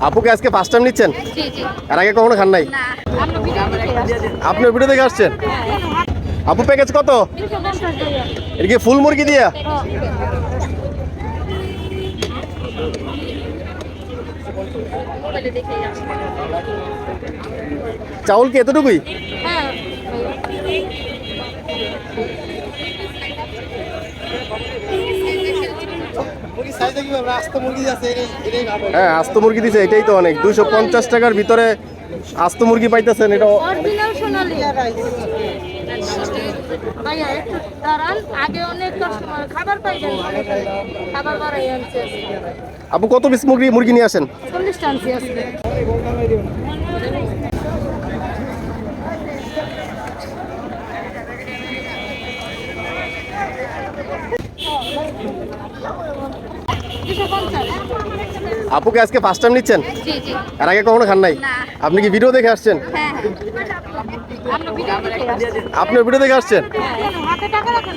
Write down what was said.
আপুকে আজকে first time নিচ্ছেন? জি জি। এর আগে কখনো খান নাই? না, আমরা ভিডিও দেখে আসছি। আপনি ভিডিও দেখে আসছেন? আপু প্যাকেজ কত? 350 টাকা। এটা কি ফুল মুরগি দিয়া? মোবাইলে দেখে আসছি। চাউল কি এতটুকুই? হ্যাঁ। হ্যাঁ, আস্ত মুরগি দিছে, এটাই তো অনেক। 250 টাকার ভিতরে আস্ত মুরগি পাইতেছেন, এটা অরিজিনাল সোনালী ভাইয়া একটু দাঁড়ান, আগে অনেক কাস্টমার খাবার পাইবেন, খাবার বাড়াই আনছে। আপু কত পিস মুরগি নিয়ে আসেন? 40 টা আনছি আজকে। আপুকে আজকে ফার্স্ট টাইম নিচ্ছেন? জি জি। এর আগে কখনো খান নাই? না। আপনি কি ভিডিও দেখে আসছেন? হ্যাঁ আমরা ভিডিও দেখে আসছি। আপনি ভিডিও দেখে আসছেন? হাতে টাকা রাখেন।